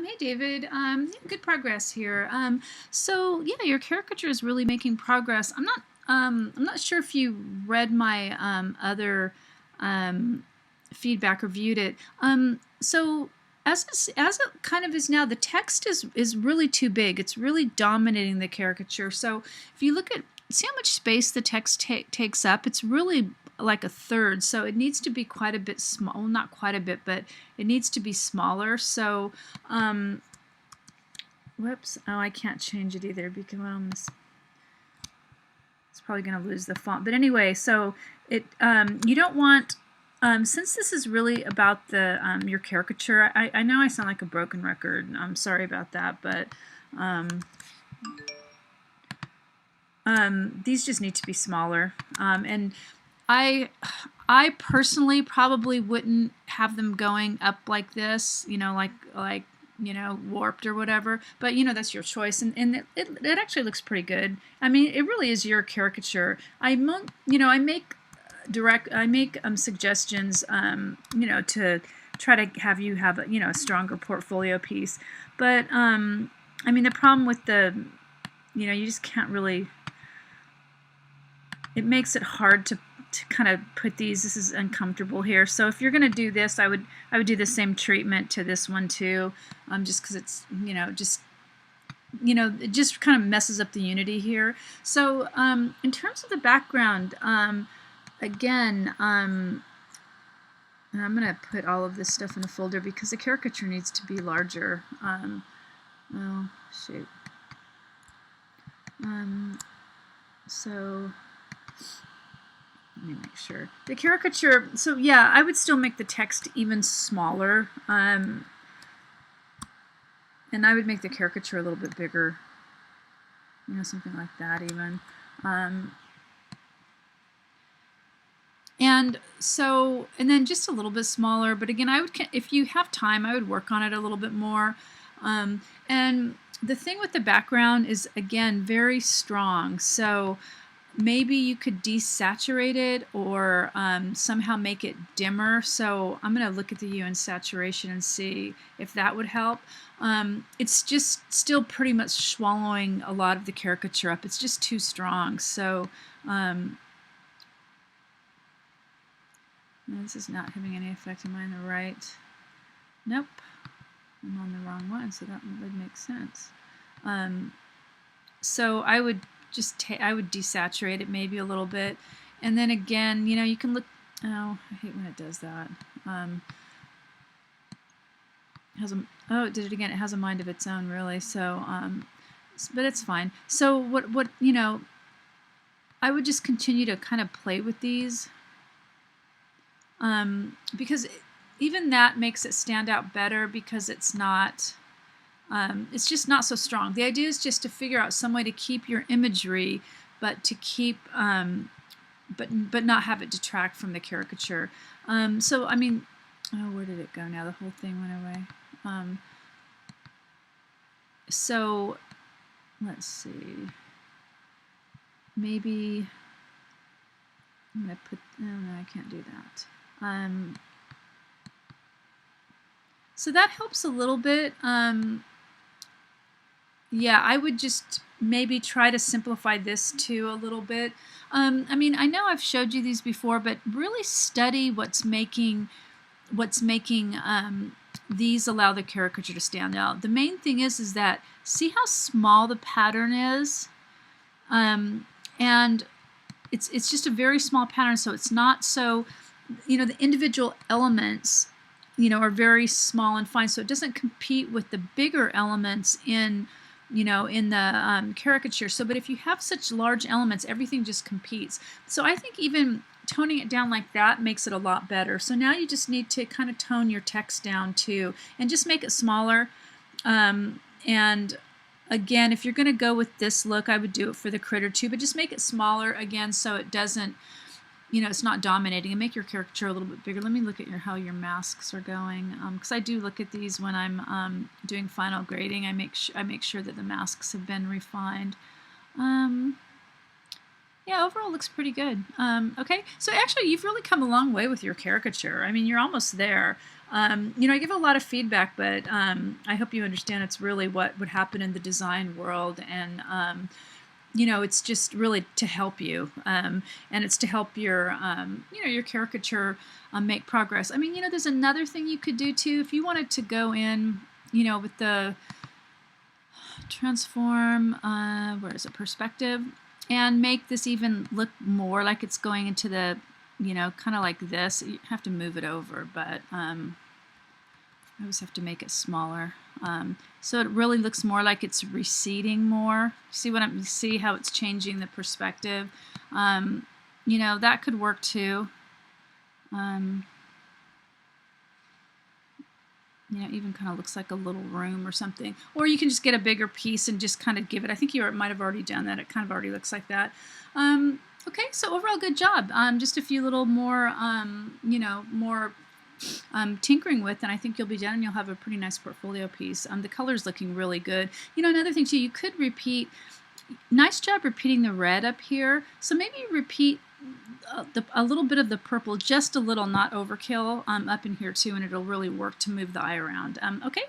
Hey David, good progress here. So yeah, your caricature is really making progress. I'm not sure if you read my other um, feedback or viewed it. So as it kind of is now, the text is really too big. It's really dominating the caricature. So if you look at, see how much space the text takes up. It's really like a third, so it needs to be quite a bit small. Well, not quite a bit, but it needs to be smaller. So whoops, oh, I can't change it either because it's probably going to lose the font. But anyway, so it you don't want, since this is really about the your caricature. I know I sound like a broken record. I'm sorry about that, but these just need to be smaller. And I personally probably wouldn't have them going up like this, like warped or whatever. But that's your choice, and it actually looks pretty good. I mean, it really is your caricature. I make suggestions, to try to have you have a stronger portfolio piece. But I mean, the problem with you just can't really. It makes it hard to kind of put these. This is uncomfortable here. So if you're going to do this, I would do the same treatment to this one too, just because it's it just kind of messes up the unity here. So in terms of the background, again, I'm going to put all of this stuff in a folder because the caricature needs to be larger. Oh shoot. So let me make sure. The caricature, so yeah, I would still make the text even smaller. And I would make the caricature a little bit bigger. Something like that even. And then just a little bit smaller. But again, if you have time, I would work on it a little bit more. And the thing with the background is, again, very strong. So maybe you could desaturate it or somehow make it dimmer. So I'm going to look at the hue and saturation and see if that would help. It's just still pretty much swallowing a lot of the caricature up. It's just too strong. So this is not having any effect. Am I on the right? Nope. I'm on the wrong one, so that would make sense. So I would I would desaturate it maybe a little bit, and then again, you can look. Oh, I hate when it does that. It did it again. It has a mind of its own, really. So, but it's fine. So what I would just continue to kind of play with these, because even that makes it stand out better because it's not. It's just not so strong. The idea is just to figure out some way to keep your imagery, but to keep, but not have it detract from the caricature. So I mean, oh, where did it go now? The whole thing went away. So let's see. Maybe I'm gonna put. Oh no, I can't do that. So that helps a little bit. Yeah, I would just maybe try to simplify this too a little bit. I mean, I know I've showed you these before, but really study what's making these allow the caricature to stand out. The main thing is that see how small the pattern is, and it's just a very small pattern, so it's not so, the individual elements, are very small and fine, so it doesn't compete with the bigger elements in the caricature. So, but if you have such large elements, everything just competes. So I think even toning it down like that makes it a lot better. So now you just need to kind of tone your text down too, and just make it smaller. And again, if you're going to go with this look, I would do it for the critter too, but just make it smaller again so it doesn't, it's not dominating, and make your caricature a little bit bigger. Let me look at how your masks are going, because I do look at these when I'm doing final grading. I make sure that the masks have been refined. Yeah, Yeah, overall looks pretty good. Okay, so actually you've really come a long way with your caricature. I mean, you're almost there. You know, I give a lot of feedback, but I hope you understand it's really what would happen in the design world, and you know, it's just really to help you, and it's to help your, you know, your caricature make progress. I mean, you know, there's another thing you could do too if you wanted to go in, you know, with the transform, where is it, perspective, and make this even look more like it's going into the, you know, kind of like this. You have to move it over, but I always have to make it smaller. So it really looks more like it's receding more. See how it's changing the perspective? You know, that could work too. You know, even kind of looks like a little room or something. Or you can just get a bigger piece and just kind of give it. I think you might have already done that. It kind of already looks like that. Okay, so overall, good job. Just a few little more, you know, more tinkering with, and I think you'll be done and you'll have a pretty nice portfolio piece. The color's looking really good. You know, another thing too, you could repeat. Nice job repeating the red up here. So maybe repeat a little bit of the purple, just a little, not overkill, up in here too, and it'll really work to move the eye around. Okay.